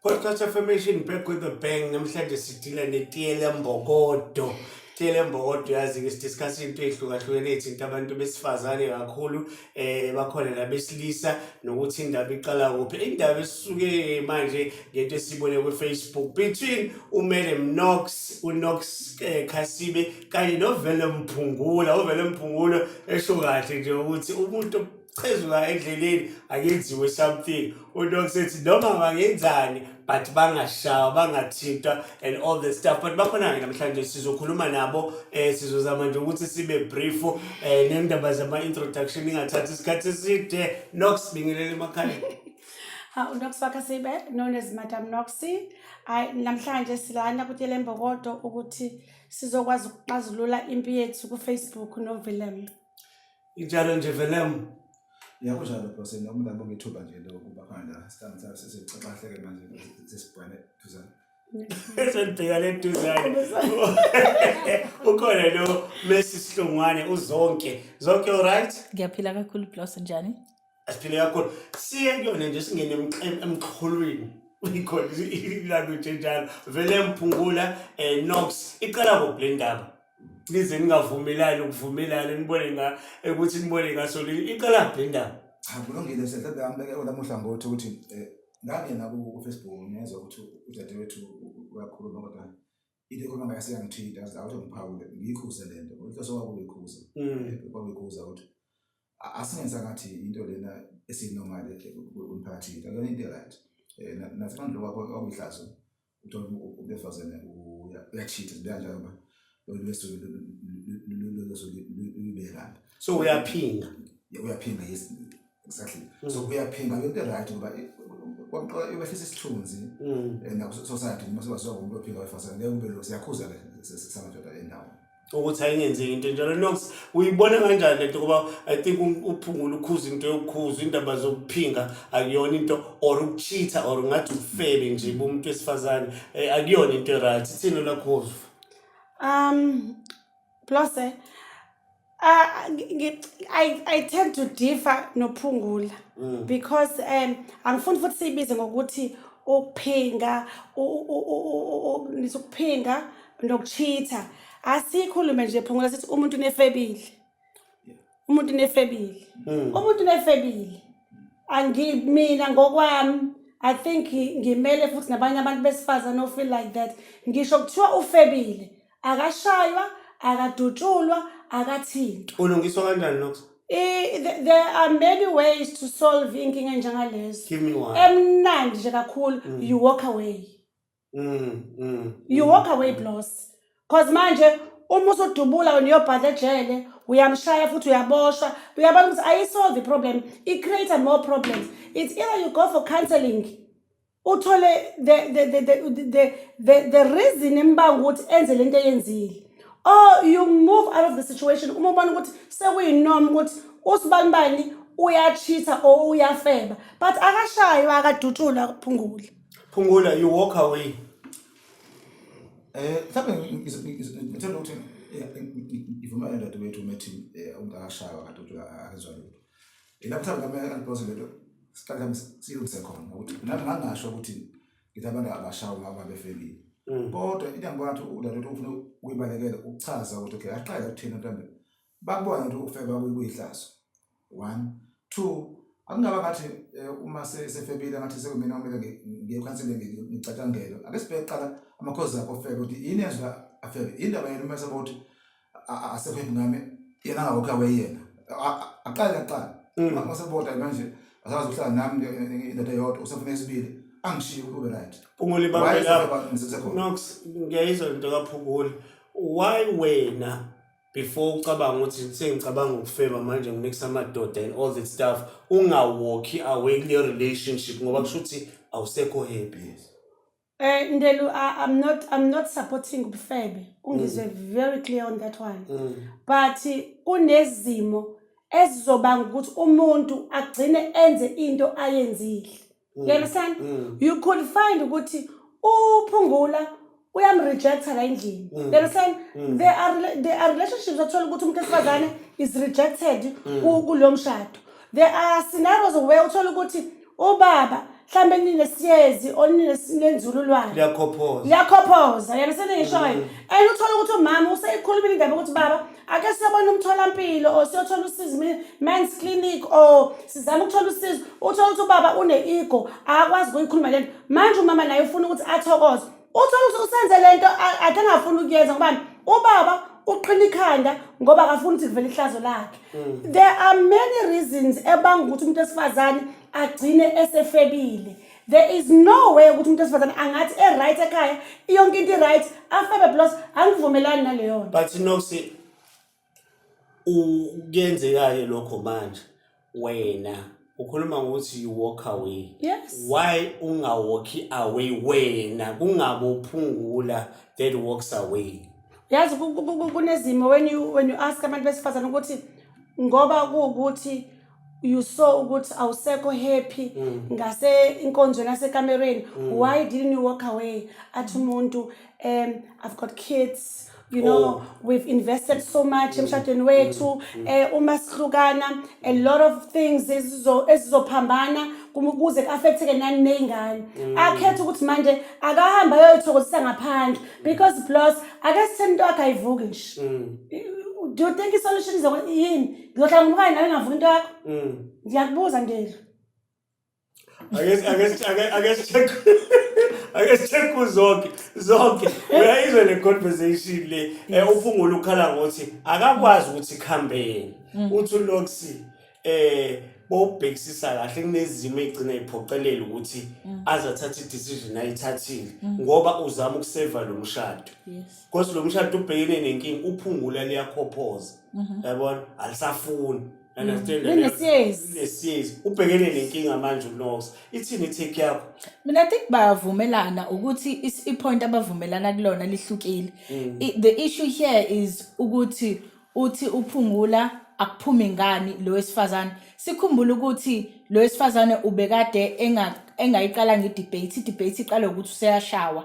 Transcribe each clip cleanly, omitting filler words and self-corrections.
Podcast affirmation back with the bang. Namhlanje sidila neTiyela Mbokodo. Tiyela Mbokodo yazi-ke sidiscuss into ehlukahlukene ethinta abantu besifazane kakhulu bakhona nabesilisa nokuthi indaba iqala kuphi. Indaba esisuke manje ngento esibone ku-Facebook between uMadam Knox, uKnox Khasibe kanye noVele Mphungula. uVele Mphungula esho kahle nje ukuthi umuntu chezuka endleleni akenziwe something. uNox ethi noma bangenzani but bangashawa bangathintwa and all the stuff. But bakhona-ke namhlanje sizokhuluma nabo sizozama nje ukuthi sibe brief nendaba zama-introduction ingathathi isikhathi eside. Knox, bingelela emakhaya. uNox Khasibe, known as Madam Noxy. Namhlanje silana kuTiyela Mbokodo ukuthi sizokwazi ukuxazulula impi yethu ku-Facebook noVillem. Injalo nje Velem. Kunjalo boss, umuntu abonge ithuba nje lokuba khona sihlangana sesixaxahleke manje sesibhane duzane. Esendibhekane eduzane. Ukhona lo Messi Sihlungwane uzonke. Zonke all right? Ngiyaphila kakhulu plus njani? Asiphile kakhulu. Siye kuyona nje singene emxholweni. Uyikhona ilanguage enjalo. Vele Mphungula Knox iqala ngobule ndaba. Lize ningavumelani ukuvumelana nibone ukuthi nibone ngasolini iqala le ndaba. Kulungile mhlawumbe ambeke olamuhla ngothi ukuthi ngangena ku Facebook ngiyezwa ukuthi udadewethu uyakhuluma kodwa into ekhuluma ngayo siyangithida awuthi ngiphawule ngikhuze lento ukuthi sokwakuyikhuza kwakuyikhuza ukuthi asingenza ngathi into lena esinormal umphakathi akuyona into right nathi manje kwakuyihlazo uthola ubefazana uyachita kanjalo ba So uyaphinga. Uyaphinga, yes, exactly. So uyaphinga into right ngoba kwamqala iwehlisa isithunzi na society mase baziwa umuntu ophinga wefasana ngeke kube lo siyakhuza samadoda endawo ukuthi ayingenzeki into njalo. Knox, uyibona kanjani lento ngoba I think uphungula ukhuza into yokukhuza indaba zokuphinga akuyona into or ukucheater or ngathi ufebe nje umuntu wesifazane akuyona into right. Ithini lakho? Plus, I tend to differ noPhungula because angifuni futhi sibize ngokuthi ukuphinga nisukuphinga nokucheater. Asikhulume nje Phungula sithi umuntu unefebile. Umuntu unefebile. Umuntu unefebile. Mina ngokwami I think ngimele futhi nabanye abantu besifazane no feel like that. Ngisho kuthiwa ufebile. Akashaywa, akadutshulwa, akathintwa. Ulungiswa kanjani Knox? There are many ways to solve inkinga njengalezo. Give me one. Emnandi nje kakhulu, you walk away. You walk away boss. Cause manje uma usudubula wena uyobhala ejele, uyamshaya futhi uyaboshwa, uyabona ukuthi ayisolve the problem, it creates more problems. It's either you go for counseling. Uthole the reason imbanga ukuthi enze lento eyenzile, or you move out of the situation uma ubona ukuthi sekuyinorm ukuthi usibanibani uyacheater or uyafeba but akashaywa akadutshulwa Phungula. You walk away. Mhlawumbe ngithanda ukuthi ivuma endadewethu methi ungashaywa akadutshulwa akezwa lutho. Lapho ngame angiphose lento siqala siyilungise khona ukuthi nami ngangasho ukuthi ngithi abantu abashawa ngaba befebile. Kodwa into engibona ukuthi udadewethu ufuna ukuyibalekela ukuchaza ukuthi okay aqala ukuthina mhlawumbe bakubona ukuthi ufeba kuyihlazo. 1 2 akungaba ngathi uma sefebile ngathi sekumina kumele ngiye counseling ngicatangelo ake sibheke qala amakhozi akho ofebe ukuthi yini ezwa afebe indaba yena mase ukuthi asekho ngame yena ngawokha weyena aqala masebota manje asazi ukuhlala nami indoda yodwa usafuna isibili angishiye kube right. Phungula ibambe lapho. Knox, ngiyayizwa into kaPhungula. Why wena before ucabanga ukuthi sengicabanga ukufeba manje nginexa amadoda and all that stuff ungawalki away kule relationship ngoba kusho ukuthi awusekho happy? Ndelu, I'm not supporting ubufebe. Ungizwe very clear on that one. But kunezimo ezizobanga ukuthi umuntu agcine enze into ayenzile. You understand? You could find ukuthi uPhungula uyamrejecta la endlini. You understand? There are relationships othola ukuthi umuntu wesifazane is rejected kulo mshado. there are scenarios where uthola ukuthi ubaba mhlambe ninesiyezi or ninenzululwane liyakhophoza yena seningishoyo and uthola ukuthi umama useyikhulumile indaba ukuthi baba ake siyabona umtholampilo or siyothola usizo men's clinic or sizama ukuthola usizo uthola ukuthi ubaba une-ego akakwazi ukuyikhuluma lento manje umama naye ufuna ukuthi athokoze uthola ukuthi usenze lento ake angafuni ukuyenza ngobani ubaba uqhina ikhanda ngoba akafuni ukuthi kuvele ihlazo lakhe. There are many reasons ebanga ukuthi umuntu esifazane agcine esefebile. There is no way ukuthi umuntu esifazane angathi right ekhaya yonke into right afebe plus angivumelani naleyo nto. But Noxi ukuyenzekayo lokho manje wena ukhuluma ngokuthi you walk away. Yes. Why walk away wena kungabophungula that walks away? Yazi kunezimo when you ask abantu besifazane ukuthi ngoba kuukuthi you saw ukuthi awusekho happy ngase inkonzweni yasekamereni why didn't you walk away athi umuntu I've got kids you know we've invested so much emshadweni wethu uma sihlukana a lot of things ezizophambana ukuze ku-affecteke nani ney'ngane akhetha ukuthi manje akahamba ayoyithokozisa ngaphandle because plus ake sitheni into yakhe ayivuki nje. Do you think i-solution yini ngizohlala ngomkanye nawe ngavuka into yakho ngiyakubuza Ndelo. I guess check zonke uyayizwa le conversation le uphungula ukhala ngokuthi akakwazi ukuthi ikhambeni uthi uLoxi bobhekisisa kahle kunezimo egcina iphoqelela ukuthi azathatha i-decision ayithathile ngoba uzama ukuseva lo mshado. Because lo mshado ubhekene nenkingi uphungula liyakhophoza yabona alisafuni understand lesiyezi ubhekene nenkinga manje uNox ithini take yakho. Mina I think bayavumelana ukuthi ipoint abavumelana kulona lihlukile. The issue here is ukuthi uthi uphungula akuphumi ngani lo wesifazane. Sikhumbula ukuthi lo wesifazane ubekade engayiqala ngedebate iqala ukuthi useyashawa.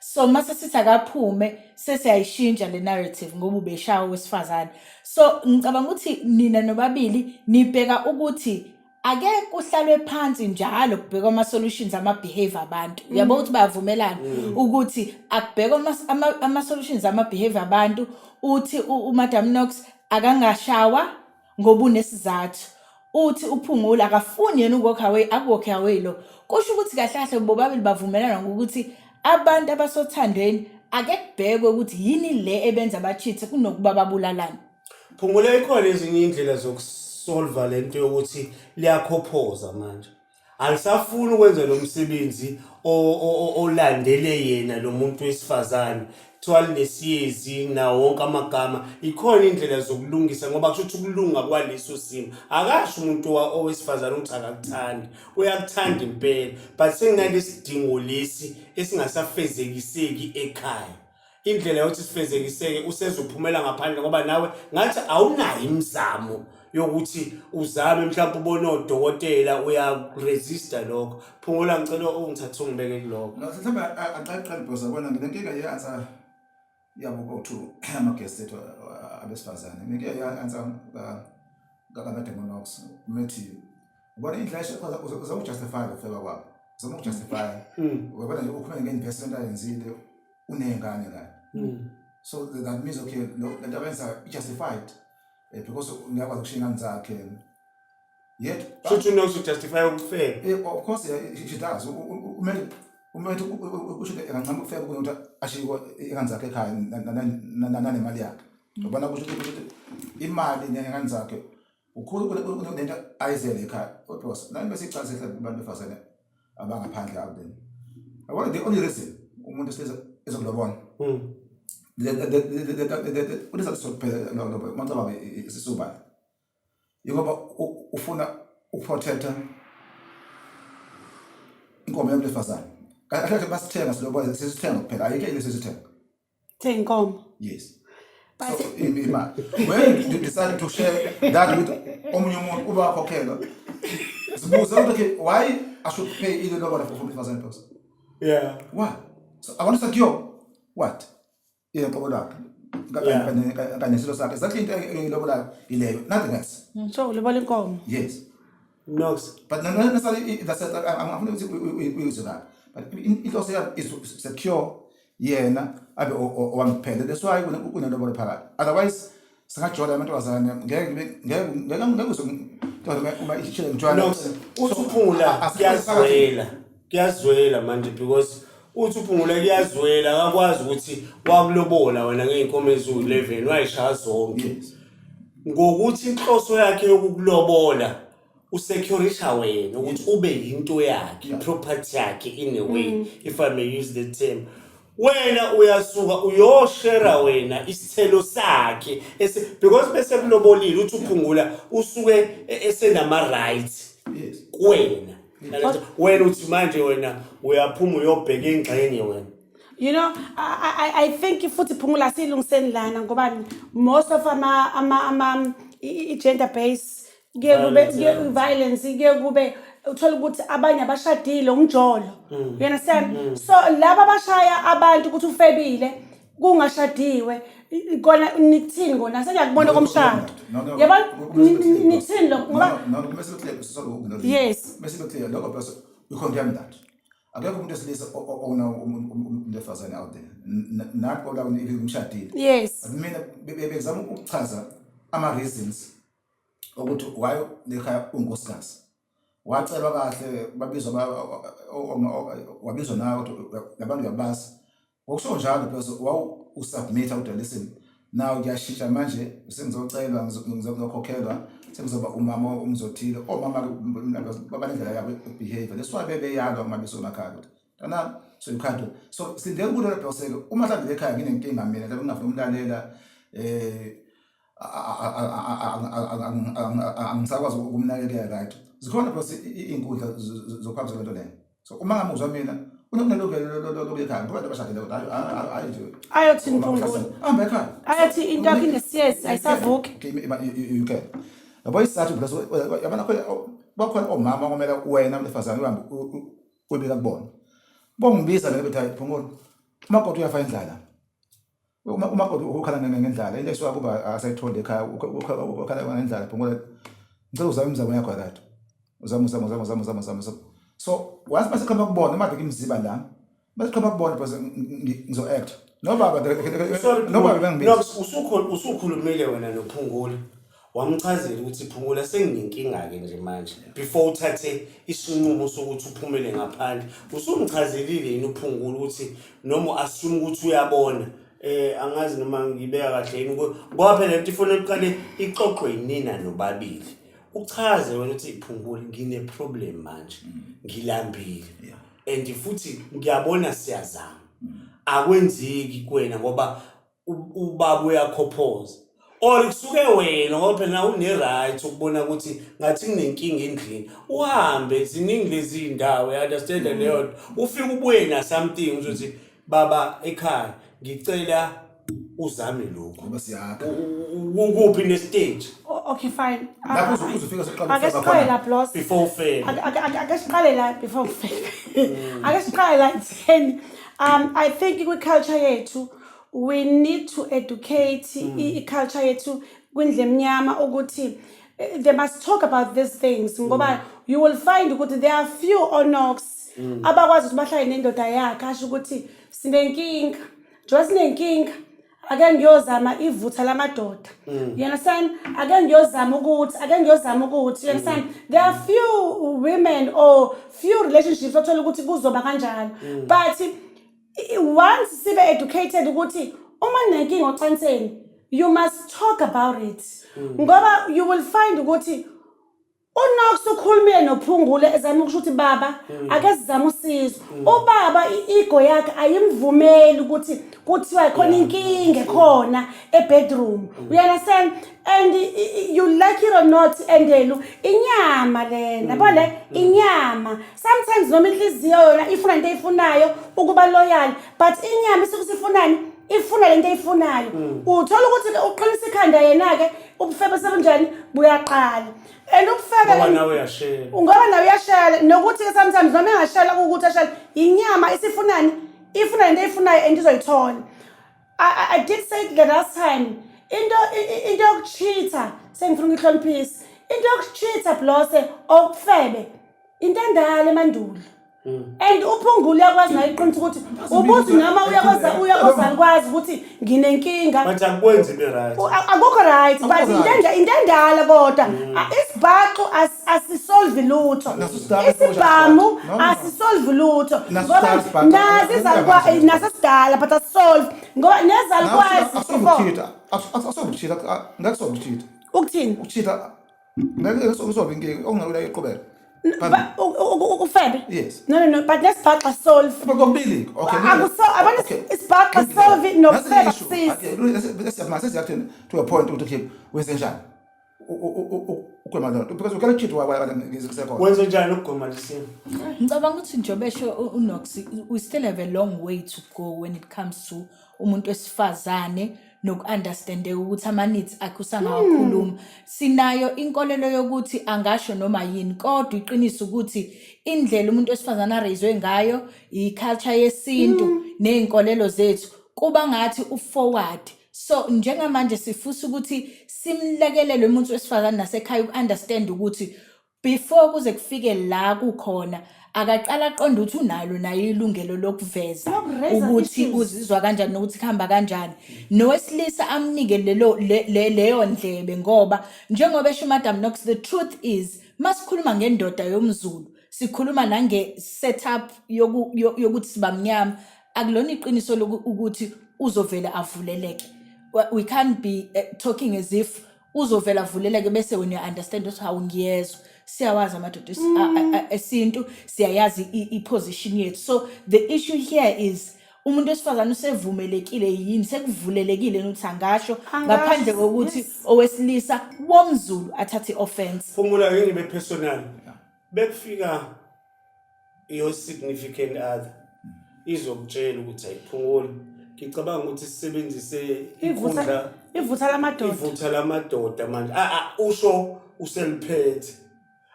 So mase sithi akaphume sesiyayishintsha le narrative ngoba ubeshawa wesifazane. So ngicabanga ukuthi nina nobabili nibheka ukuthi ake kuhlalwe phansi njalo kubheka ama solutions ama behavior abantu. Uyabona ukuthi bayavumelana ukuthi akubheka ama solutions ama behavior abantu uthi uMadam Nox akangashawa ngoba unesizathu. Uthi uphungula akafuni yena uwalk away akuwalk away lo. Kusho ukuthi kahle kahle bobabili bavumelana ngokuthi abantu abasothandweni ake kubhekwe ukuthi yini le ebenza abachithe kunokuba babulalana. Phungula ikhona ezinye indlela zokusolve lento yokuthi liyakhophoza manje. Alisafuni ukwenza lo msebenzi olandele yena lo muntu wesifazane. Twali nesiyezi na wonke amagama ikhona indlela zokulungisa ngoba kusho ukuthi ukulunga kwaleso simo akasho umuntu owesifazane ukuthi akakuthandi uyakuthanda impela but senginalesidingo lesi esingasafezekiseki ekhaya indlela yokuthi sifezekiseke usezophumela ngaphandle ngoba nawe ngathi awunayo imizamo yokuthi uzame mhlawumbe ubone odokotela uyaresista lokho. Phungula ngicela ungithathe ungibeke kuloko. No mhlawumbe aqaqala boss abona nginenkinga ye-answer yabo to ama-guest ethu abesifazane. Nginenkinga ye-answer kaMadam Nox methi ubona indlela uzama ukujustify ukufeka kwabo uzama ukujustify wabona nje ukhuluma nge-investment ayenzile uney'ngane la. So that means okay lento abenza justified because ngiyakwazi ukushiya ingane zakhe yet should you know to justify ukufeka. Of course she does. Umuntu usho engancama ukufeka ukuthi ashiko ingane zakhe ekhaya nanemali yakhe. Ubona kusho ukuthi imali nengane zakhe ukhulu kunento ayizele ekhaya. Because nani bese icala sehle kubantu befazane abangaphandle abo then. Abona the only reason umuntu siza ezokulobona udisa sokuphela lo manje baba isisuba ngoba ufuna ukuprotecta inkomo yomlefazana kahle basithenga silobo sisithenga kuphela ayike ile sisithenga inkomo. Yes. So when you decide to share that with omunye umuntu uba wakhokhela sibuza ukuthi why I should pay ile lobo for 50,000 pesos. Yeah. Why? So I want to secure what? Inkomo lakhe kanye nesilo sakhe exactly into ilobola ileyo nothing else. So ulobola inkomo. Yes. Nox. But not necessarily that's I'm going to use that. But it also is to secure yena abe owamphele. That's why kunendobo phakathi. Otherwise singajola amantombazane ngeke uma ishile ngijwana. Nox, uthi uphungula kuyazwela manje because uthi uphungula kuyazwela akakwazi ukuthi wakulobola wena ngeenkomo eziwu11 wayishaya zonke. Ngokuthi inhloso yakhe yokukulobola usecurisha wena ukuthi ube yinto yakhe, property yakhe in a way, if I may use the term. Wena uyasuka uyoshare wena isithelo sakhe because bese kulobolile uthi uphungula usuke esenama rights kuwena. Wena uthi manje wena uyaphuma uyobheka engxenye wena. You know, I think futhi phungula silungiseni lana ngoba most of gender based violence kube uthola ukuthi abanye abashadile umjolo. You understand? So laba abashaya abantu ukuthi ufebile kungashadiwe kona nikuthini kona seniyakubona komshado. Yabona nikuthini lo ngoba yes. Mase clear lokho bese we condemn that. Akekho umuntu esilisa umlefazane out there. Not all of them umshadile. Yes. Mina bezama ukuchaza ama reasons ukuthi why lekhaya unkosikazi. Wacelwa kahle babizwa wabizwa nawe labantu yabazi. Ngokusho njalo bese usubmit out listen. Now ngiyashintsha manje sengizocelwa ngizokhokhelwa sekuzoba umama umzothile omama babalendlela yabo behavior leswa bebeyalo uma besemakhaya kana so you can't do so sindele ukuthi bese uma mhlawumbe ekhaya nginenkinga mina la ngingafuna umlalela angisakwazi ukumnakekela right zikhona bese inkundla zokuhambisa lento leyo so uma ngamuzwa mina unelungelo ekhaya ngoba abashadile hayi nje ayothi Mphungula amba ekhaya ayothi into yakhe nesiyesi ayisavuki you can yabo isathu plus yabona bakhona omama okumele wena mfazane uhambe ubeka kubona bongibiza le bethi Phungula umakoti uyafa indlala umakoti ukhala ngendlala into eswa kuba asayithonde ekhaya ukhala ngendlala Phungula ngicela uzame imizamo yakho akade uzama so once basikhamba kubona manje kimziba la basikhamba kubona bese ngizo act no baba bengibiza usukhulumile wena noPhungula wamchazela ukuthi Phungula senginenkinga ke nje manje before uthathe isinqumo sokuthi uphumele ngaphandle usumchazelile yini uPhungula ukuthi noma assume ukuthi uyabona angazi noma ngibeka kahle yini ngoba phela lento ifuna uqale ixoxwe yinina nobabili uchaze wena uthi Phungula ngine problem manje ngilambile and futhi ngiyabona siyazama akwenzeki kuwena ngoba ubaba uyakhophoza or kusuke wena ngoba phela une right ukubona ukuthi ngathi nginenkinga endlini uhambe ziningi lezi indawo you understand leyo ufike ubuye na something uzothi baba ekhaya ngicela uzame lokho ngoba siyakha ukuphi ne stage okay fine lapho uzofika seqala akasiqale la plus before fail akasiqale la before fail akasiqale la then I think kwi culture yethu we need to educate I culture yethu kwindle emnyama ukuthi they must talk about these things ngoba you will find ukuthi there are few onox abakwazi ukuthi bahlale nendoda yakhe asho ukuthi sinenkinga njengoba sinenkinga ake ngiyozama ivutha lamadoda you understand ake ngiyozama ukuthi you understand there are few women or few relationships othola ukuthi kuzoba kanjalo but once sibe educated ukuthi uma nenkinga ocanseni you must talk about it ngoba you will find ukuthi uNox ukhulumile noPhungula ezama ukuthi baba ake sizama usizo ubaba iego yakhe ayimvumeli ukuthi kuthiwa khona inkinga khona ebedroom you understand and you like it or not endelu inyama lena yabona inyama sometimes noma inhliziyo yona ifuna into eyifunayo ukuba loyal but inyama isikusifunani ifuna lento eyifunayo uthola ukuthi uqinisa ikhanda yena ke ubufebe sebenjani buyaqala and ukufeka ngoba nawe uyashare ngoba nawe uyashare nokuthi ke sometimes noma engashela ukuthi ashela inyama isifunani ifuna lento eyifunayo and izoyithola I did say the last time into yokucheater sengifuna ukuhloniphisa into yokucheat Blose okufebe intandala emandulo and uphungule yakwazi nayo iqinisa ukuthi ubuthi noma uyakwazi kwazi ukuthi nginenkinga but akwenzi be right akukho right but intandala kodwa isibhaxu asisolve lutho isibhamu asisolve lutho ngoba nazi izalukwa nasesidala but asisolve ngoba nezalukwazi ngakusobuchita ukuthini ukuchita ngeke inkinga okungakulela iqhubela ufebe yes no but nesibhaxa solve kokubili okay abanye isibhaxa solve nokufeba kusisi masesiyakuthini to a point ukuthi okay wenze njani ukwemalona because ukala cheat ngizisekho wenze njani ukugoma lesimo Ngicabanga ukuthi njobesho uNox we still have a long way to go when it comes to umuntu wesifazane noku-understande ukuthi ama-needs akhe usangawakhuluma. Sinayo inkolelo yokuthi angasho noma yini kodwa iqiniso ukuthi indlela umuntu wesifazane areyizwe ngayo i-culture yesintu ney'nkolelo zethu kuba ngathi u-forward. So njengamanje sifusa ukuthi simlekelele umuntu wesifazane nasekhaya uku-understand ukuthi before kuze kufike la kukhona akaqala aqonda ukuthi unalo naye ilungelo lokuveza ukuthi uzizwa kanjani nokuthi khamba kanjani nowesilisa amnike leyo ndlebe ngoba njengoba esho Madam Nox the truth is masikhuluma ngendoda yomZulu sikhuluma nange setup yokuthi sibamnyama akulona iqiniso ukuthi uzovela avuleleke. We can't be talking as if uzovela avuleleke bese when you understand ukuthi how ngiyezwa siyawazi amadoda esintu siyayazi i-position yethu. So the issue here is umuntu wesifazane usevumelekile yini sekuvulelekile ukuthi angasho ngaphandle kokuthi owesilisa womZulu athathe offense. Phumula ngibe personal bekufika your significant other izokutshela ukuthi ayiphungule ngicabanga ukuthi sisebenzise ivutha lamadoda manje usho useliphethe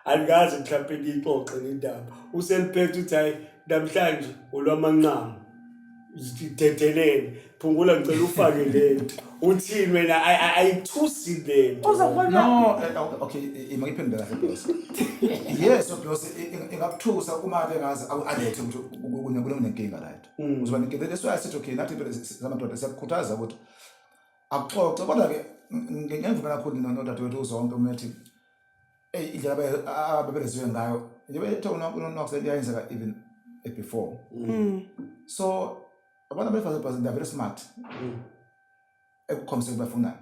alikazi mhlawumbe ngixoxe indaba useliphethe uthi hayi namhlanje olwamanqamo zithetelene phungula ngicela ufake lento uthini wena ayithusi lento no okay imangiphendula kahle boss yes boss ingakuthusa uma ke ngazi alethe ukuthi kunenkinga right uzoba nenkinga that's why I said okay nathi zamadoda siyakukhuthaza ukuthi akuxoxe kodwa ke ngiyavuma kakhulu nodadewethu uzonke umethi indlela ababelezwe ngayo yebethe uNox yayenzeka even before so abantu abafana they are very smart ekukhombisa bafuna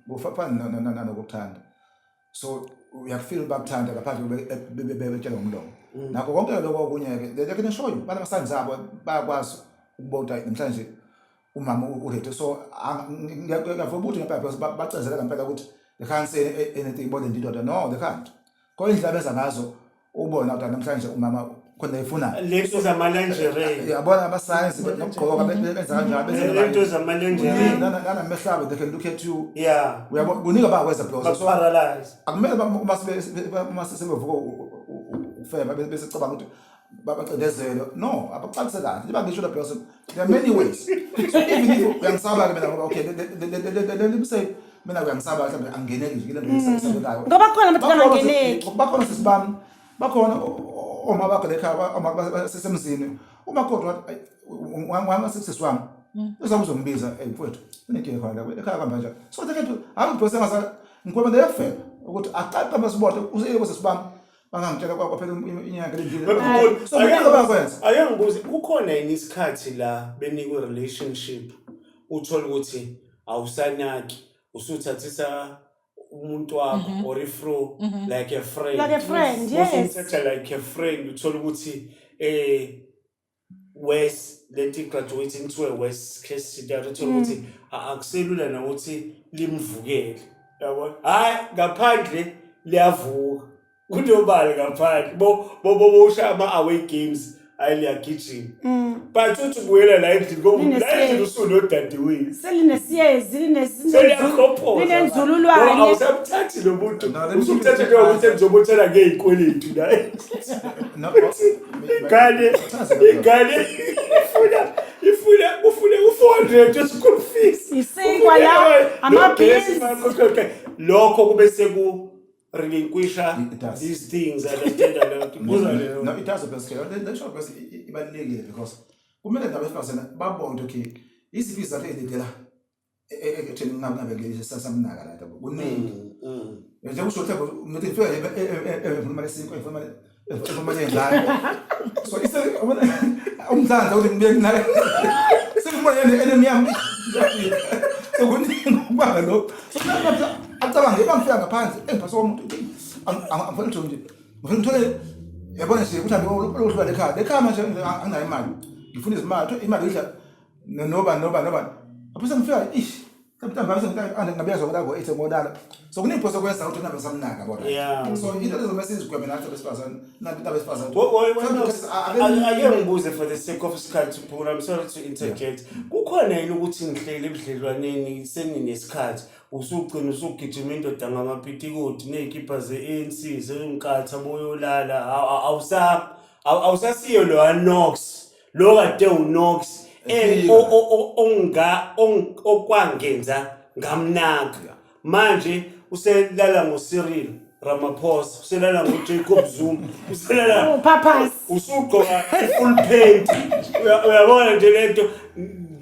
bufana nokuthanda so uyafeel bakuthanda ngaphandle bebetshela ngomlomo nakho konke lokho okunye ke they can show you bana basanzi zabo bayakwazi ukubona namhlanje umama urethe so ngiyavuma ukuthi ngempela bacezela ngempela ukuthi they can't say anything about the daughter no they can't kodwa indlela benza ngazo ubona ukuthi namhlanje umama khona efuna lezo zamalenjere yabona abasayensi nokugqoka benza kanjani lezo zamalenjere nana mehlaba they can look at you yeah uyabona kunika bakwenza plus so paralyze akumele uma sebevuka ufema bese cabanga ukuthi babacindezele no abaxakise kahle njengoba ngisho la plus there are many ways so even if uyangisaba ke mina okay let me say mina uyangisaba mhlawumbe angeneki nje kule nto ngoba khona abantu bangeneki bakhona sisibami bakhona oma bakho lekhaya oma basesemzini uma kodwa wanga siswami uzamuzombiza mfowethu unenkinga khona la ekhaya kamba njalo so they can hawu process ngasa ngikube ndeyefela ukuthi aqaqe masibode useyeke sisibami bangangitshela kwaphela inyanga lendile so mina bakwenza ayangibuzi kukhona yini isikhathi la benikwe relationship uthola ukuthi awusanaki usuthathisa umuntu wakho or ifro like a friend yes like a friend uthola ukuthi West leti graduate into a West case scenario uthola ukuthi akuselula na ukuthi limvukele yabo hayi ngaphandle liyavuka kunobali ngaphandle bo usha ama away games ayiyagijima but uthi ubuyela la endlini ngoba la endlini usunodadewethu selinesiyezi linenzululwane awusabuthathi lo muntu usubuthatha nje ukuthi ngizobothela ngeikweletu la igane ifuna u400 school fees isikwa la amaphilisi lokho kube seku relinquisha It does. these things, understand that. No, it does best care. The shop best ibalulekile because kumele nabesifazane babone okay iziphi izathu ezidela ekutheni ngabe ngeke sasamnaka la yabo kuningi nje kusho ukuthi umuntu ufika ekhuluma lesinko ekhuluma lengane so ise umdlandla ukuthi ngibe naye sekubona enemnyama so kuningi kubanga lokho so acabanga bangifika ngaphansi engiphaso umuntu angifuna nje ngifuna ngithole yabona nje ukuthi uluhluba lekhaya manje anginayo imali ngifuna izimali imali idla noba apho sengifika mhlawumbe ngabiyazwa kodwa ethe modala so kuniphoso kwenza ukuthi nabe samnaka yabona so into lezo message gwebe nathi besifazane nathi besifazane ake ngibuze for the sake of isikhathi program, sorry to interject. Kukhona yini ukuthi ngihlele ebudlelwaneni seninesikhathi usugcina usugijima indoda ngamapitikuti nezikipa ze-ANC zengikatha boyolala awusasiyo lo Knox lo kade uKnox okwangenza ngamnaka manje uselala ngoCyril Ramaphosa uselala ngoJacob Zuma uselala Papas usugqoka full paint uyabona nje lento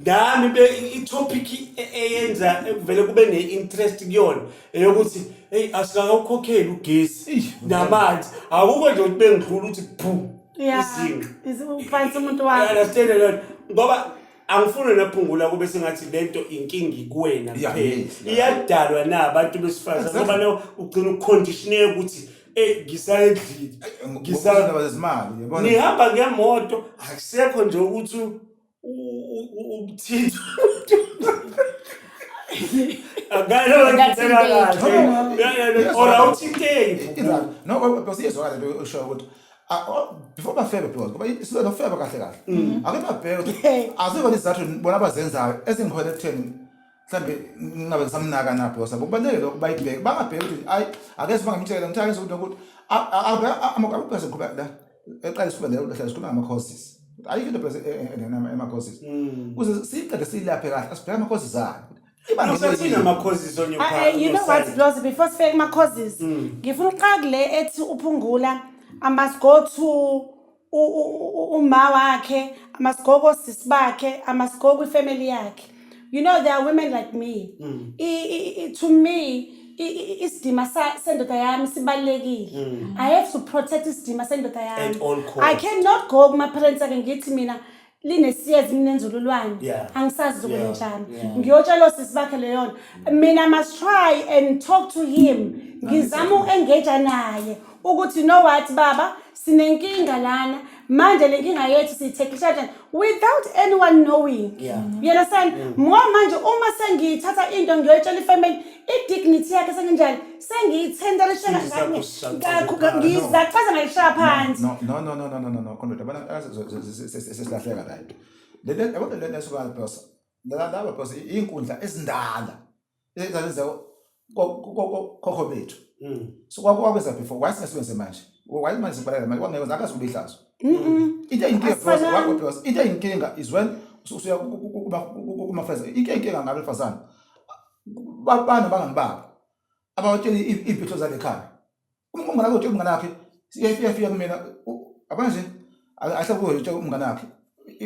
nami itopic eyenza vele kube neinterest kuyona eyokuthi hey asikakukhokheli ugesi namanzi akukho nje ukuthi bengidlula ukuthi phu izinga ufanele umuntu wakho understand that ngoba angifuni naphungula kube sengathi lento inkingi kuwena kuphela iyadalwa na abantu besifazane ngoba lo ugcina uconditioneke ukuthi ngisayedlile ngisana bazimali yabona nihamba ngemoto akusekho nje ukuthi ubuthitho akalo ngitshela kahle ora uthinteki no because yezwakala lo usho ukuthi before bafebe because ngoba isizwe lofebe kahle kahle ake babheke ukuthi aziba lezathu bona abazenzayo ezingikhona ekutheni mhlambe ngabe ngisamnaka na because kubalekile ukuba bayibheke bangabheke ukuthi hayi ake sibange imithekela ngithakisa ukuthi amaphese kuba la eqala sibe la sikhuluma ngama causes ayikho into phese ama causes kuze siqede silaphe kahle asibheke ama causes zakhe you know what Blouse before sifike kuma causes ngifuna uqakule ethi uphungula I must go to uma wakhe, I must go to sis bakhe, I must go with family yakhe. You know, there are women like me. To me, isidima sendoda yami sibalekile. I have to protect isidima sendoda yami. At all costs. I cannot go kuma parents akhe ngithi mina linesiyezi minenzululwane angisazi ukwenjani ngiyotshela sis bakhe leyo mina must try and talk to him ngizama uengage naye ukuthi you know what baba sinenkinga lana manje lenkinga yethu siyithekisha without anyone knowing you understand manje uma sengithatha into ngiyoyitshela ifamily idignity yakhe senginjani sengiyithenderisha ngizachaza ngayishaya phansi no kondoda bana sesilahleka la into abantu lesuka phose laba phose inkundla ezindala ezazenza kokho bethu so kwakwabeza before wayesebenze manje wayemanje sibaleka manje kwangeke zakazi kubihlazo into inkinga phose wakho into inkinga is when usuya kuma friends inkinga ngabe mfazana bana bangangibaba abawutshela impilo zale ekhaya umngane wakhe umngane wakhe siyafika kumina abanje ahlakuwe utshela umngane wakhe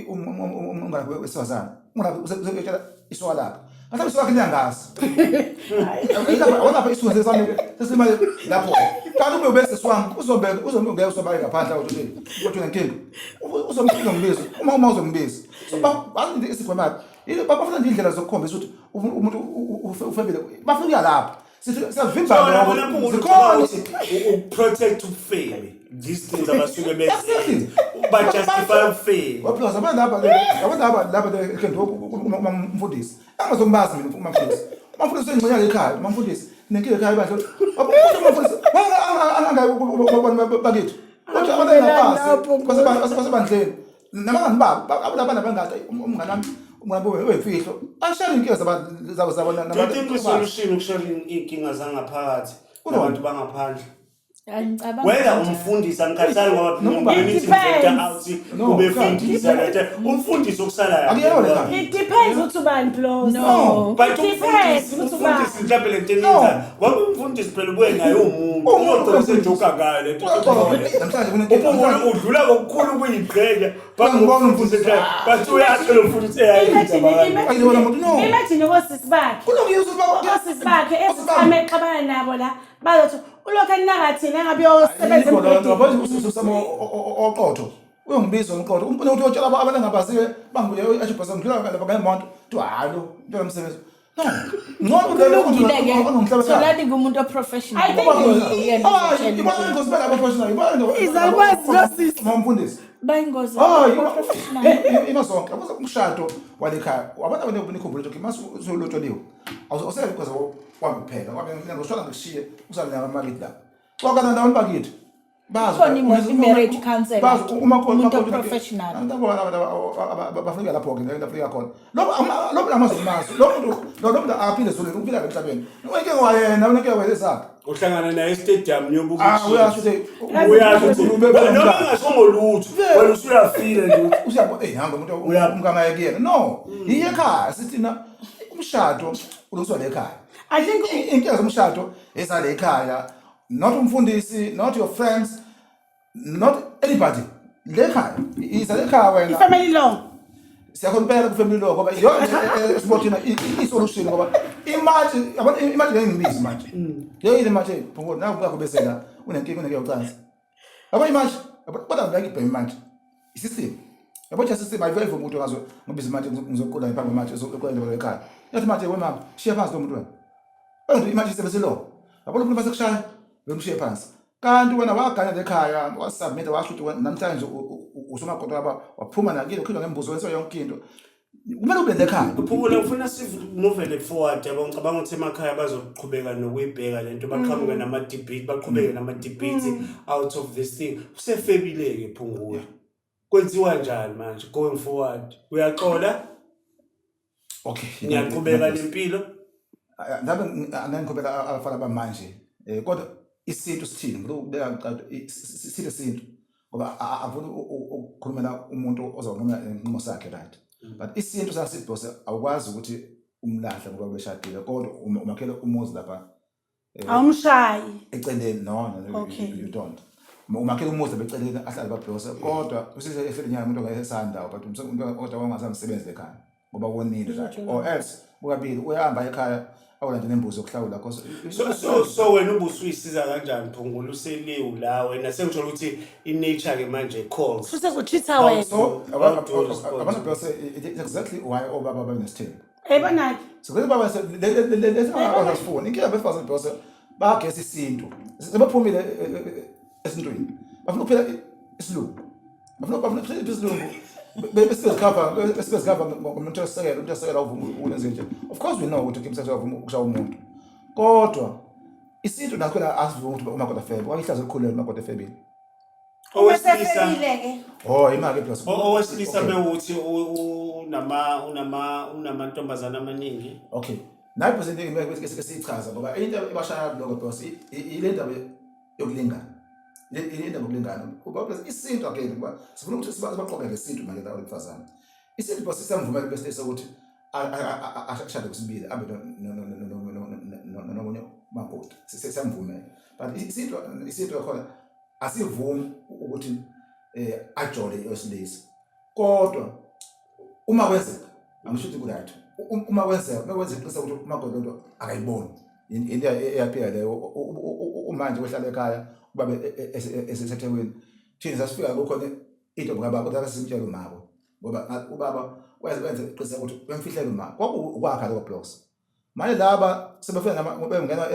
umngane wakhe wesifazana umngane uzotshela iswa lapha ngathi iswa yakhe yangazi awona iswa sesami sesimali lapho kanti ube bese swami uzongeke usobale ngaphandle ukuthi nenkinga uzombiza uma uzombiza so bathi isigwemati bafuna nje indlela zokukhombisa ukuthi umuntu ufebile bafika lapha siyavimba zikhona protect ufebe these things abasuke benze ba justify ufebe waplaza abantu ekendo umfundisi angazombazi mina umfundisi engcinya ekhaya umfundisi nenkinga ekhaya badlo umfundisi angayi bakithi uthi abantu basebandleni namangani baba abantwana bangathi umngane wami ungabe wemfihlo ashare inkinga zabo nabantu solution ukushare inkinga zangaphakathi nabantu bangaphandle Angicabanga whether kanjalo. umfundisi angikhathali ngoba No, community it depends. factor out No, kubefundisa lethe umfundisi okusalayo Akuyona le ndaba. It depends ukuthi ubani plus. No. but It depends ukuthi ubani. umfundisi mhlawumbe le nto eninza ngoba umfundisi phela ubuye naye umuntu uyogcina usejoka ngayo le nto namhlanje uphungula udlula kokukhulu kuyigqenya Ngibona umfundisi but uyasho lo mfundisi Imagine ukosisi bakhe. Ukosisi bakhe esisame exabana nabo la bazothi ulokhu enakathini engabe yosebenza emgodini. oqotho uyongibiza umqotho umuntu uthi utshela abantu angabaziwe bangibuye ashibhasa ngidlula ngemonto uthi hayi lo into yomsebenzi no Kulungile-ke. Tholani kumuntu oprofessional. I think ibona ingozi bela professional Izalukwazi nosisi. mfundisi Bayingozi hayi professional. imazonke umshado walekhaya abantu abaningi benikhumbula ukuthi mase usolotsholiwe awuseke because wakupheka kwabe ngishona ngishiye usalina amakithi la xokana nabantu bakithi Khona i-marriage counselor. bazi Umuntu oprofessional. bafika lapho-ke lapho khona lo amazimazi lo muntu aphile solweni uphila emhlabeni uneke wayena uneke wayezakhe uhlangana naye estadium uyasho uyasho noma engashongo lutho wena usuyafila nje usiyabona hamba umuntu umkamaye kuyena no yiye ekhaya sithina umshado uluswa lekhaya I think inkinga zomshado esale ekhaya not umfundisi not your friends not anybody lekhaya izale ekhaya wena family law. siyakhona ku-family law ngoba iyona esibothina i-solution ngoba imagine ngengibizi manje yeyini manje phongolo naku kakho besela unenkinga uyocansi yabo imanje kodwa ngiyakibhema manje isystem yabo nje system ayivele umuntu ngazo ngibizi manje ngizoqula ngiphambi manje ezoqela ekhaya yathi manje wemama shiya phansi lo muntu wena wena imanje sebeselo yabo lo muntu basekushaya bemshiye phansi kanti wena waganya lekhaya wasubmit washuthi namhlanje usomakontraba waphuma nakile ukhindwa ngembuzo wenso yonke into kumele ube lekhaya uphumula ufuna simovele forward yabo ngicabanga ukuthi emakhaya bazoqhubeka nokuyibheka lento baqhamuke nama debate baqhubeke nama debates out of this thing kusefebileke phungula kwenziwa njani manje going forward uyaxola okay ngiyaqhubeka lempilo ngabe angikhobela abafana bamanje kodwa isintu sithini ngikubeka ngicado sithi isintu ngoba afuna ukukhulumela umuntu ozonqoma inqomo sakhe right but isintu sasithi boss awukwazi ukuthi umlahla ngoba beshadile kodwa umakhele umuzi lapha Awumshayi. eceleni no you don't umakhele umuzi beceleni ahlale babhosa kodwa usise efelinyana umuntu ongayesanda but umuntu kodwa wangasamsebenzi ekhaya ngoba wonile right or else ukabili uyahamba ekhaya awulanje nembuzo yokuhlawula cause so wena ubusuyisiza kanjani phungula useliwe la wena sengisho ukuthi inature ke manje calls Futhi kuchitha wena. so abantu bese exactly why obaba banesithembu Ebonake. so kule baba lesifuna inkinga befazana bese bagesa isintu sebephumile esintweni bafuna kuphela isilungu bafuna kuphela isilungu besikhapha ngomuntu osekela uvuma ulenze nje of course we know ukuthi kimsathu uvuma ukushawa umuntu kodwa isintu nakho la asivuma ukuthi umakhoda febe wayihlaza ukukhuleka umakhoda febe owesilisa imali plus owesilisa bewuthi unamantombazana amaningi okay nayi percent esichaza ngoba into ebashaya lokho boss ile ndaba yokulingana ile ndaba yokulingana ngoba isintu again ngoba sifuna ukuthi sibaqoqeke isintu manje la olifazana isintu boss siyamvumela bese sokuthi ashade kusibili abe no makoti siyamvumela but isintu yakhona asivumi ukuthi ajole osilisa kodwa uma kwenzeka angishuthi kulayitho uma kwenzeka iqiniso ukuthi umakoti lento akayiboni into eyaphila leyo manje wehlala ekhaya ubabe esethekwini thina sasifika kukhona into ngaba kodwa simtshela umako ngoba ubaba wenza iqiniso ukuthi wemfihlela umako kwakukwakha lokho blocks manje laba sebefika bengena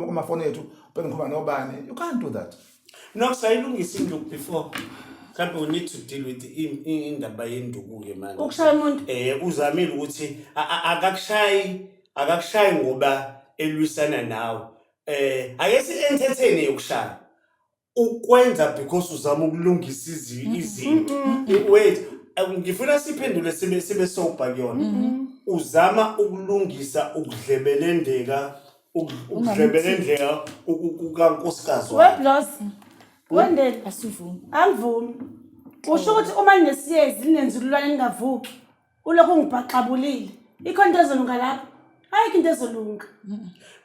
kumafoni ethu bengikhuluma nobani you can't do that no sayilungisa induku before mhlawumbe we need to deal with indaba yenduku ke manje Ukushaya umuntu. Uzamile ukuthi akakushayi ngoba elwisana nawe ake si entertain yokushaya ukwenza because uzama ukulungisa izinto wait ngifuna siphendule sibe sober kuyona uzama ukulungisa ukudlebelendeka ukudlebele indlela ukankosikazi wakhe. Webloss. Wendele. Asivumi. Angivumi. Usho ukuthi uma linesiyezi linenzululwane lingavuki. Ulokhu ngibhaxabulile. Ikhona into ezolunga lapho. Ayikho into ezolunga.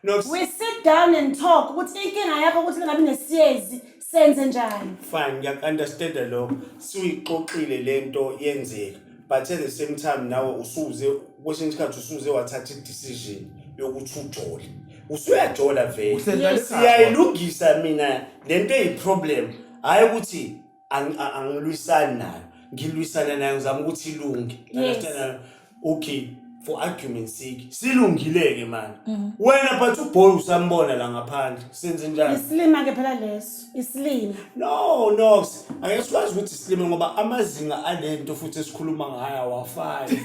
No, We sit down and talk ukuthi inkinga yakho ukuthi lingabi nesiyezi senze njani. fine, ngiyaku-understand lokho. Suyixoxile lento yenzeka. But at the same time nawe usuze kwesinye isikhathi usuze wathatha i-decision yokuthi ujole. Usuyajola vele. Siyayilungisa mina lento eyiproblem. Hayi ukuthi angilwisani nayo. Ngilwisana nayo ngizama ukuthi ilunge. Understand? Okay, for argument's sake. Silungileke man. Wena but uBoy usambona la ngaphandle. Senze njani? Isilima ke phela leso. Isilima. No, angeke sikwazi ukuthi silime ngoba amazinga alento futhi esikhuluma ngayo awafani.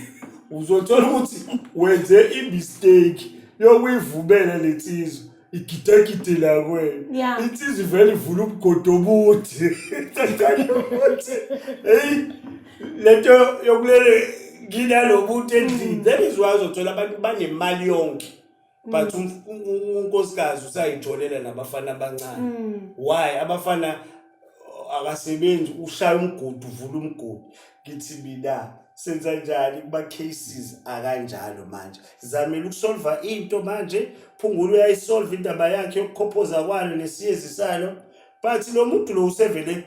Uzothola ukuthi wenze i-mistake yokuyivumela letsizwe igidagide la kwena. Yeah. Insizwe vele ivula umgodo omude. Hey, lento yokulele nginalo buntu endlini. That is why uzothola abantu banemali yonke. But unkosikazi usayijolela nabafana abancane. Why? Abafana akasebenzi ushaya umgudu uvula umgudu. Ngithi mina senza njani kuba cases akanjalo manje. Zamela ukusolve into manje, Phungulu uyayisolve indaba yakhe yokukhophoza kwalo nesiyezi salo. But lo muntu lo usevele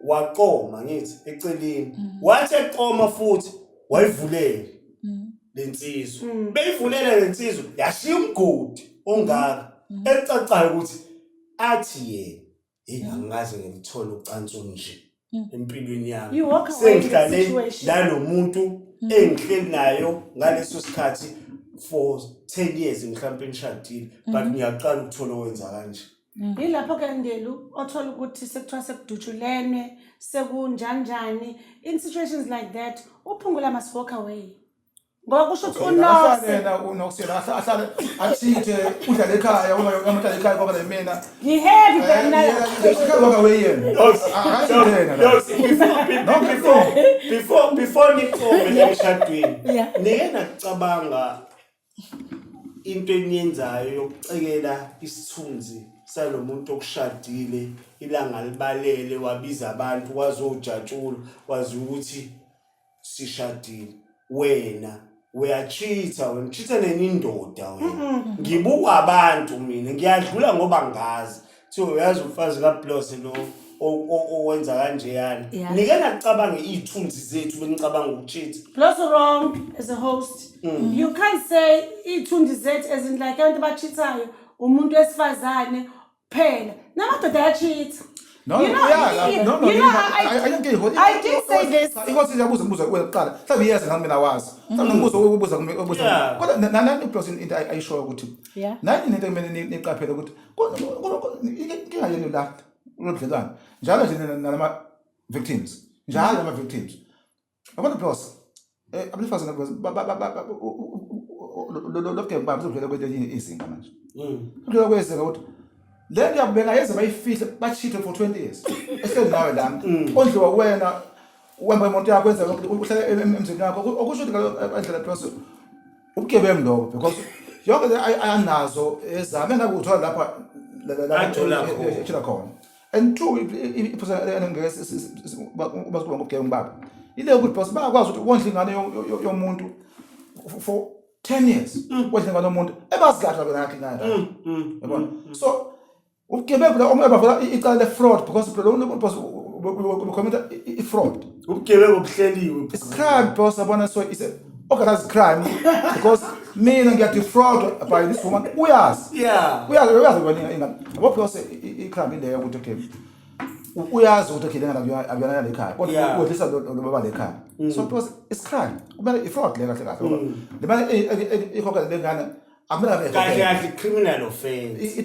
waqoma ngithi eceleni. Wathi eqoma futhi wayivulela. Lensizwe beyivulela lensizwe yashiya umgodi ongaka ecacayo ukuthi athi yena angaze ngimthole ucansi nje empilweni yami. You walk away with the Sengihlale situation. nalo muntu engihleli nayo ngaleso sikhathi for 10 years mhlawumbe nishadile but ngiyaqala ukuthola wenza kanje. Yilapho ke Ndelu othola ukuthi sekuthiwa sekudutshulene sekunjanjani in situations like that uPhungula must walk away. Ngoba kusho ukuthi unosela ahlale athithe udlala ekhaya uma yomntana ekhaya ngoba mina ngihappy bana Before niqome emshadweni Yeah. nike nakucabanga into eniyenzayo yokucekela isithunzi salomuntu okushadile ilanga libalele wabiza abantu wazojatshula wazi ukuthi sishadile wena uyacheata nendoda wena ngibuka abantu mina ngiyadlula ngoba ngazi so uyazi umfazi kaBloss lo owenza kanje yani Yeah. nike nakucabanga izithunzi zethu benicabanga ukucheat. Bloss wrong as a host. You can't say ithundi zethu as in like abantu abachithayo umuntu wesifazane phela namadoda ayacheat. No, You know, yeah, you- no, you know, I I did say this. Inkosi iyabuza umbuzo weqala. Mhlawumbe yes ngami mina wazi. Mhlawumbe umbuzo ubuza kubuza. Yeah. Kodwa nani iPloss into ayishoyo ukuthi Yeah. nani into ekumele niqaphele ukuthi inkinga yenu la ulodlelwane. Njalo nje nalama victims. Njalo ama victims. Abantu Bloss abafazana lo ke babuzodlela kwelinye izinga manje. Udlela kwezeka ukuthi le nto yakubeka yeze bayifihle bachithe for 20 years. Ehleli nawe la. Ondliwa wena uhamba imoto yakho wenza uhlala emzini wakho okusho ukuthi ngandlela Bloss ubugebengu lo because yonke ayanazo ezame ngabe uthola lapha la khona. And two iphosana engeke basukuba ngobugebengu babo. Ile ukuthi Bloss bayakwazi ukuthi wondla ingane yomuntu for 10 years. Wondla ingane yomuntu ebazigadla bena yakhe ingane. Yabona? So ubugebengu la omabavula icala le fraud because lo Bloss commit a fraud. Ubugebengu obuhleliwe. It's crime Bloss yabona so it's a organized crime because mina ngiyadefraud by this woman uyazi. Yeah. Uyazi wena ingane. Yabo Bloss icrime ile ukuthi okay uyazi ukuthi okay lengane abuyana lekhaya kodwa udlisa lo baba lekhaya. So Bloss it's crime. Kumele ifraud le kahle kahle. Le mali ikhokha lengane akumele abe Kahle criminal offense.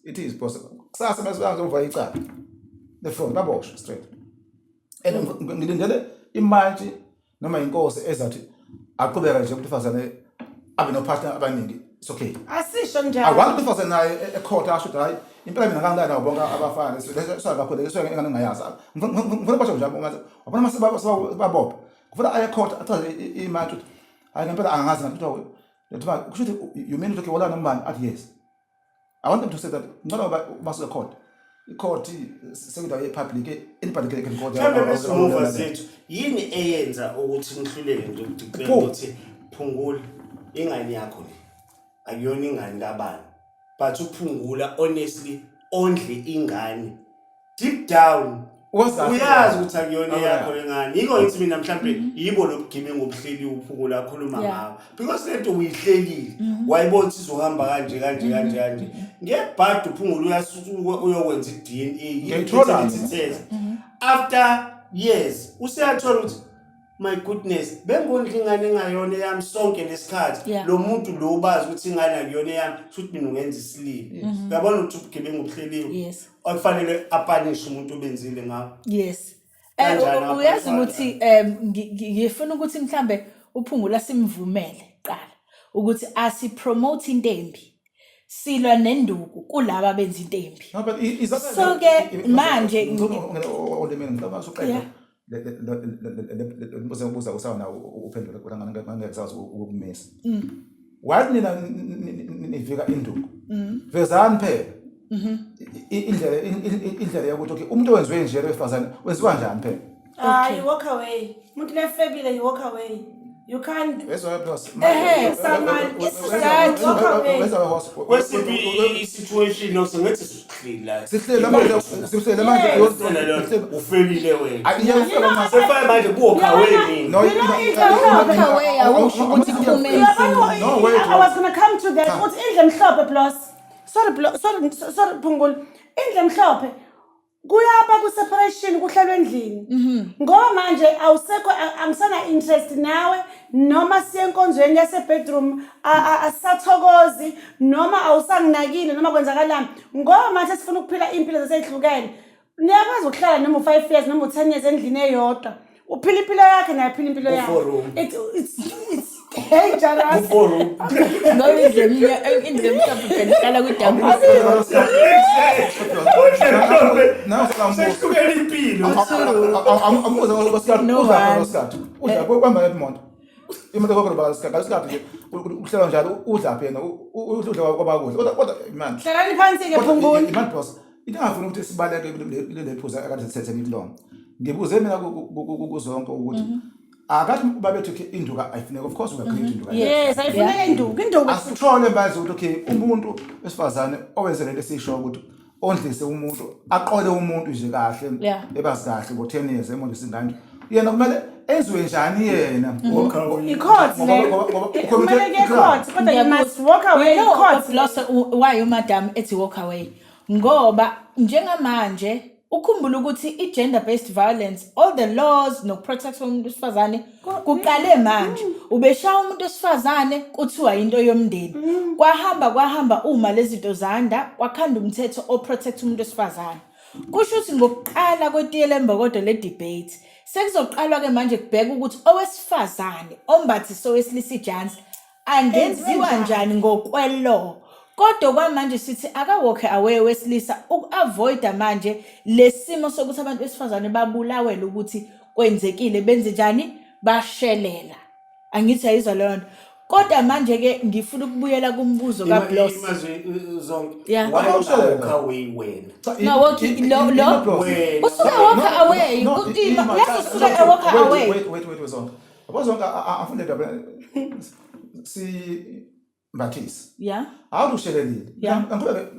It is Bloss. Kusasa bazova icala. The fraud baboshwe straight. And ngilindele imanje noma inkosi ezathi aqhubeka nje umfazane abe no partner abaningi. It's okay. Asisho njalo. Awantu umfazane naye ecourt asho hayi impela mina ngangala nabo bonke abafana so kakhulu leso engane ngayazi. Ngifuna basho njalo ngathi wabona mase babopha. Ngifuna aye court achaze imanje hayi ngempela angazi ngathi kusho ukuthi you mean ukuthi wala nomani athi yes. I want them to say that ngoba mase court icourt sekuyindawo ye-public in public court mhlawumbe besimuva zethu yini eyenza ukuthi nihluleke nje ukudeclare ukuthi Phungula ingane yakho le akuyona ingane kabani but uPhungula honestly ondle ingane deep down uyazi ukuthi akuyona yakho lengane yiko ngithi mina mhlawumbe yibo lobugebengu obuhleli uPhungula akhuluma ngawo because lento uyihlelile wayibona ukuthi izohamba kanje ngebhadi uPhungula uyasuka uyokwenza iDNA test after years useyathola ukuthi my goodness bengondla ingane engayona yami sonke lesikhathi lo muntu lo ubazi ukuthi ingane akuyona yami futhi mina ungenza isililo uyabona ukuthi ubugebengu obuhleliwe okufanele apanish umuntu obenzile ngawo uyazi ukuthi ngifuna ukuthi mhlambe uPhungula simvumele qala ukuthi asipromote into embi silwa nenduku kulabo abenza into embi so ke manje Ubuza usawona uphendula kodwa ngangekwazi ukumisa. Wathi nina nifika induku. Vezani phela. Indlela yokuthi okay umuntu owenziwe nje wesifazane wenziwa njani phela? You walk away. Umuntu nefebile you walk away. You can't. That's why plus. Someone walk away. What's the situation no sengathi sihlila. Sihlele manje ufelile wena. Ayiyafika Sefaya manje walk away. No, walk away awusho ukuthi kuphume. No, wait. I was going to come to that. Uthi indle mhlophe plus. Sorry Phungula. Indle mhlophe. Kuyaba ku separation kuhlalwe endlini ngoba manje awusekho angisana interest nawe noma siye enkonzweni yase bedroom asathokozi noma awusanginakile noma kwenzakalani ngoba manje sifuna ukuphila impilo zasehlukene niyakwazi ukuhlala noma 5 years noma 10 years endlini eyodwa uphila impilo yakhe naye phila impilo yakhe it's dangerous Ngoba indle mhlophe phela kudamu Now sehlukene impilo amuza ngosikhathi udla kwamba emonto imoto yakho basikhathi nje uhlala njalo udla phela udla kwabakudla kodwa man hlalani phansi ke Phungula man boss ingafuna ukuthi sibaleke le phuza akade sithethe ngilonga ngibuze mina kuzonke ukuthi akathi babethu ke induka ayifuneka of course uyakhipha induka yes ayifuneka induka asitrole bazi ukuthi okay umuntu wesifazane owenze lento esisho ukuthi ondlise umuntu aqole umuntu nje kahle ebazi kahle ngo 10 years emondlisa ingane yena kumele ezwe njani yena i-court kodwa you must walk away court lost why madam ethi walk away ngoba njengamanje ukhumbula ukuthi i-gender based violence all the laws no protect umuntu wesifazane kuqale manje ubeshaya umuntu wesifazane kuthiwa into yomndeni kwahamba uma lezi zinto zanda wakhanda umthetho o protect umuntu wesifazane kusho ukuthi ngokuqala kweTLMbokodo le debate sekuzoqalwa ke manje kubheka ukuthi owesifazane ombathiso wesilisa ijansi angenziwa njani ngokwelaw kodwa kwamanje sithi aka walk away wesilisa ukuavoida manje lesimo sokuthi abantu besifazane babulawele ukuthi kwenzekile benze njani bashelela angithi ayizwa leyo nto kodwa manje ke ngifuna ukubuyela kumbuzo kaBloss zonke why walk away wena no walk usuka walk away yasusuka walk away wait zonke zonke afune ndaba si Batis. How to share it?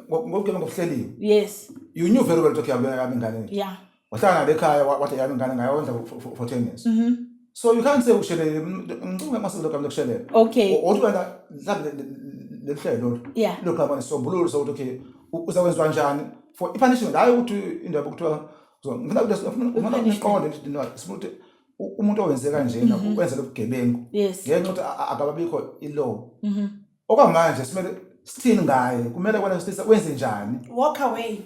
Ngokuhleliwe. Yes. You knew very well to care about ingane. Wahlala lekhaya wathi yabe ingane ngayondla for 10 years. So you can't say ushele ngicunga masilo kamle kushelela. Okay. Odwa mhlawumbe lehlelo lo kama sombululo so okay uzakwenziwa kanjani for ipunishment hayi ukuthi indaba ukuthiwa so ngifuna ukuqonda ukuthi umuntu owenze kanjena ukwenza lobugebengu. Ngenxa ukuthi akababikho ilaw. Okwamanje simele sithini ngaye kumele kwena sithi wenze njani walk away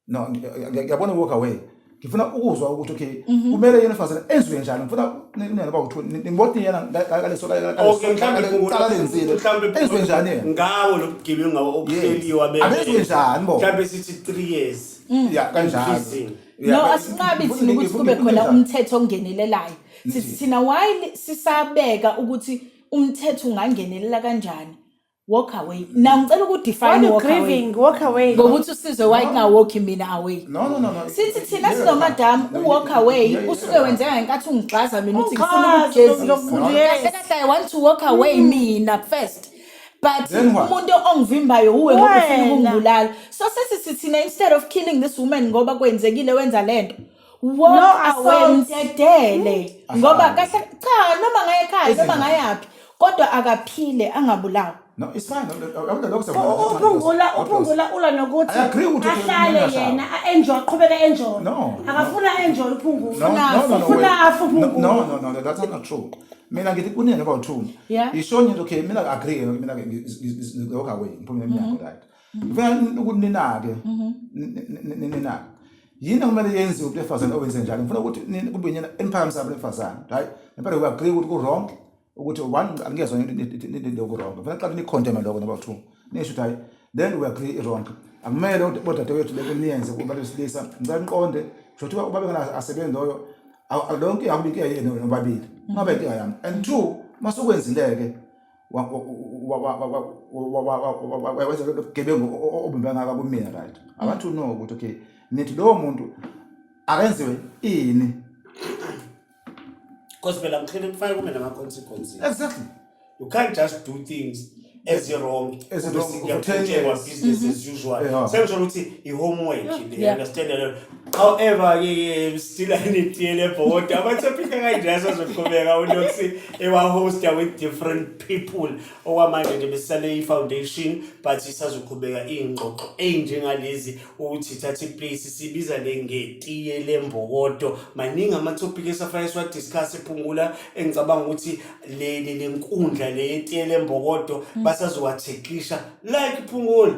no ngiyabona walk away ngifuna ukuzwa ukuthi okay kumele yena mfazana enziwe njani ngifuna nina bawu ngibona yena ngaleso qala lenzile enziwe njani ngawo lobugebengu ngawo obuhleliwe abenziwe njani bo mhlawumbe sithi 3 years kanjalo no asinqabi thina ukuthi kube khona umthetho ongenelelayo sithi thina while sisabeka ukuthi umthetho ungangenelela kanjani walk away. Now ngicela ukudefine Why you walk away. grieving? Walk away. Ngokuthi usizwe why kunga-walk mina away. No. Sithi thina sinomadam u-walk away usuke wenzeka ngenkathi ungigxaza mina uthi ngifuna Ungigxaza, ukujezisa. Kahle I want to walk away mina first. But Then what? umuntu ongivimbayo uwe ngoba ufuna Wena. ukungibulala. So sesithi thina instead of killing this woman ngoba kwenzekile wenza lento. No Walk away assault. mdedele. Ngoba kahle cha noma ngaye ekhaya noma ngayaphi kodwa akaphile angabulawa. No, it's fine. uphungula ula nokuthi I agree with you. ahlale yena a-enjoy aqhubeke enjoy. No. Akafuna enjoy uphungula. Ufuna afu uphungula. No, that's not true. Mina ngithi kuningi about two. Yeah. Isho nje okay, mina agree, mina walk away. Ngiphumile emnyango right. Ngifuna ukuninake. Ninake. Yini okumele yenziwe ukuthi efazana owenze njalo. Ngifuna ukuthi kube nyena emphakamisana efazana, right? Ngempela we agree ukuthi ku wrong ukuthi one angiyezwa into wrong. Ngifuna qala nikhontema lokho number 2. Nisho ukuthi then we agree wrong. Akumele ukuthi bodadewethu lekuniyenze kuba lesilisa. Ngicela niqonde ukuthi uba bengana asebenza loyo lonke akubi inkinga yenu nobabili. Ngabe inkinga yami. And 2, masukwenzileke wenza gebengu obumbanga kumina right. I want to know ukuthi okay nithi lo muntu akenziwe ini. Because phela ngicela kufike kube nama consequences. Exactly. You can't just do things as you're wrong. As you're wrong for 10 10 years. business as usual. Yeah. Sengisho ukuthi i-homework you Yeah. understand that. However, still I need to about abantu aphika kanjani sazoqhubeka unokuthi ewa-hosta with different people okwamanje nje besale i-foundation but isazoqhubeka iy'ngxoxo ey'njengalezi ukuthi thatha iplace sibiza le ngetiye lembokodo. Maningi ama-topic esafake siwadiscuss ephungula engicabanga ukuthi le nkundla le yetiye lembokodo basazowathekisha like iphungula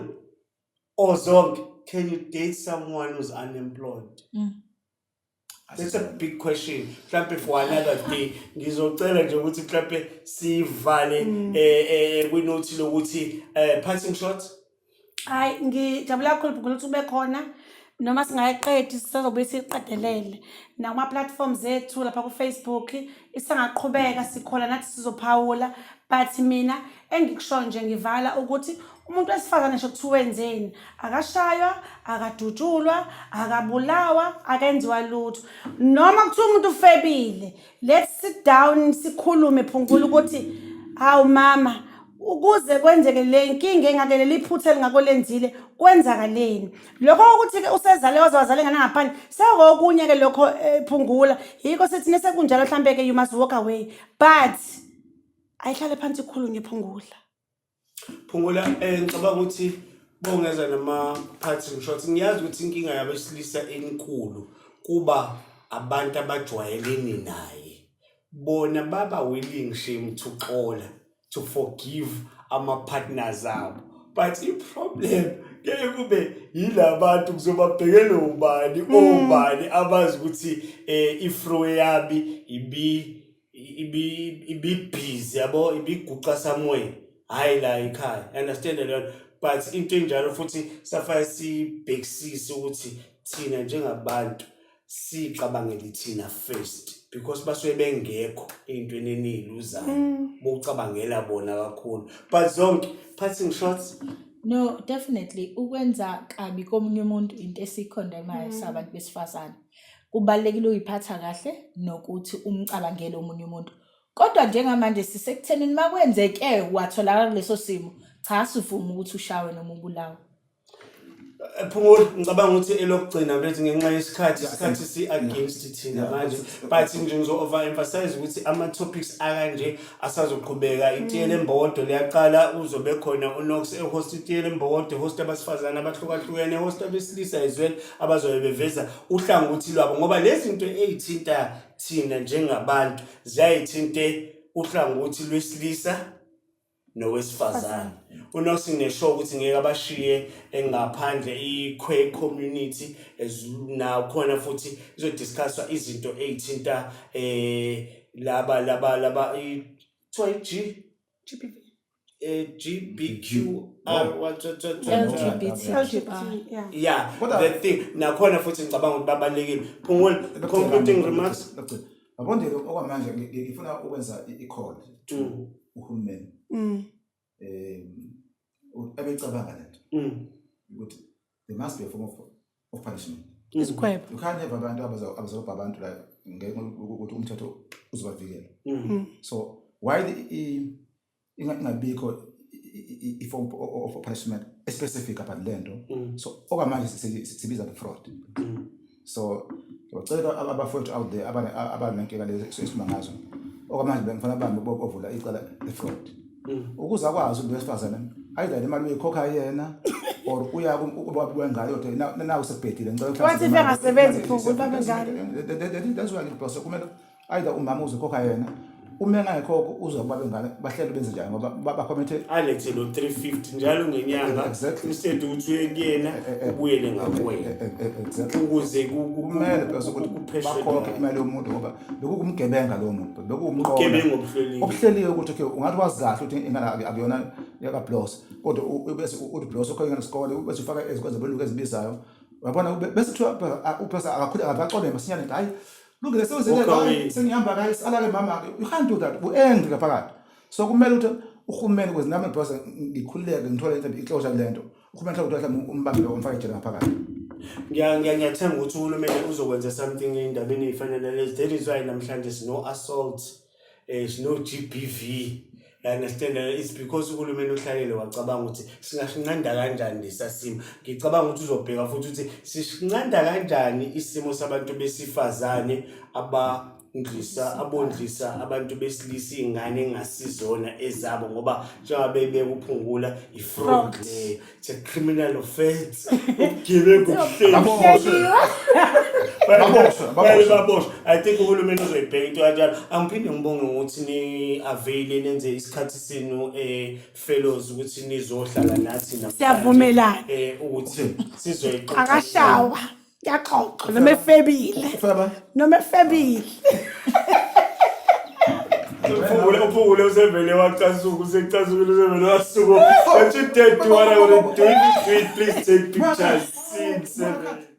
ozonke. Can you date someone who's unemployed? That's a big question. Mhlampe for another day ngizocela nje ukuthi mhlampe sivale kwinothi lokuthi parting shots. Hayi ngijabula kakhulu ukuthi ube khona noma singayiqedi sizobe siqedelele nakuma platforms ethu lapha ku Facebook isangaqhubeka sikhona nathi sizophawula but mina engikusho nje ngivala ukuthi umuntu wesifazane nje kuthi wenzeni akashaywa akadutshulwa akabulawa akenziwa lutho noma kuthi umuntu ufebile let's sit down sikhulume phungula ukuthi hawu mama ukuze kwenzeke le nkinga engake liphutha elingakolenzile kwenzakaleni lokho ukuthi ke usezale wazale ngana ngaphandle sekokunye ke lokho phungula yiko sithi nesekunjalo mhlambe ke you must walk away but ayihlale phansi ikhulunywe phungula ngicabanga ukuthi bongeza nama parting shots. Ngiyazi ukuthi inkinga yabesilisa enkulu kuba abantu abajwayelene naye bona baba willing shame to xola to forgive ama partners abo but the problem ngeke kube yilabantu kuzobabhekela ubani obani abazi ukuthi ifro yabi ibi busy yabo ibiguqa somewhere hayi la ekhaya understand that but into enjalo futhi safaya sibhekisise ukuthi thina njengabantu siqabangele thina first because basuke bengekho ezintweni eniluzayo bokucabangela bona kakhulu but zonke parting shots. No, definitely ukwenza kabi komunye umuntu into esikhondemayo sabantu besifazane kubalekile uyiphatha kahle nokuthi umcabangele omunye umuntu kodwa njengamanje sisekuthenini makwenzeke watholakala kuleso simo cha sivuma ukuthi ushawe noma ubulawa. Phungula ngicabanga ukuthi elokugcina bethi ngenxa yesikhathi si against thina manje but nje ngizo overemphasize ukuthi ama topics akanje asazoqhubeka itiye lembokodo liyaqala uzobe khona uNox ehost itiye lembokodo host abasifazana abahlukahlukene host abesilisa as well abazobe beveza uhlangothi lwabo ngoba lezi zinto ezithinta thina njengabantu ziyayithinte uhlangothi lwesilisa nowesifazane. Unox ngisho ukuthi ngeke abashiye engaphandle iQueer community as now khona futhi izodiscusswa izinto ezithinta laba GBQR what yeah the thing nakhona futhi ngicabanga ukuthi babalekile. Phungula concluding remarks. Abondile okwamanje ngifuna ukwenza i-call to uhulumeni ebecabanga lento ukuthi there must be a form of punishment. Isikhwebo. You can't have abantu abazobha abantu la ngeke ukuthi umthetho uzobavikela. So why ingabikho i-form of punishment specific about lento? So okamanje sibiza the fraud. So ngicela abafowethu out there abanenkinga lezi esimangazo okamanje bengifana bami bovula icala the fraud. Ukuze akwazi umuntu wesifazane either le mali uyikhokha yena or uya ubaba wengane yodwa na usebhedile ngicela ukuthi Wathi bengasebenzi phukula babe ngane. that's why ngiphosa kumele either umama uzokhokha yena uma engayikho uzoba bengane bahlele benze njani ngoba bakomithe alethe lo 350 njalo ngenyanga instead ukuthi uye kuyena ubuyele ngakuwena ukuze kumele bese ukuthi bakhokhe imali yomuntu ngoba bekukumgebenga lo muntu bekumqola ugebengu obuhleliwe obuhleliwe ukuthi okay ungathi wazi kahle ukuthi ingane akuyona yaka plus kodwa bese uthi plus okho ngesikole bese ufaka ezikwenza beluke ezibizayo uyabona bese kuthiwa uphasa akakhule akaxole masinyane hayi look the sewuzenza sengihamba guys alake mama you can't do that uangry ngaphakathi so kumele ukuthi uhulumeni kwezinami bese ngikhululeke ngithola into iclosure lento uhulumeni ukuthi mhlawumbe umbambele umfake ejele ngaphakathi ngiyathemba ukuthi uhulumeni uzokwenza something endabeni ezifanele lezi. That is why namhlanje sino assault sino GBV. I understand it's because uhulumeni uhlalele wacabanga ukuthi singashinqanda kanjani lesasimo. Ngicabanga ukuthi uzobheka futhi ukuthi sishinqanda kanjani isimo sabantu besifazane abondlisa abantu besilisa ingane engasizona ezabo ngoba njengabe bekuphungula ifraud it's a criminal offense ubugebengu baboshwa. I think uhulumeni uzoyibheka into kanjalo. Angiphinde ngibonge ukuthi ni avail nenze isikhathi senu fellows ukuthi nizohlala nathi namhlanje. Siyavumelana. Ukuthi sizoyiqoqa. Akashawa. Yaxoxa noma efebile. Noma efebile. Uphungule usevele wacasuka usecasukile usevele wasuka. But you dead to what I would do. Please take pictures. 6 7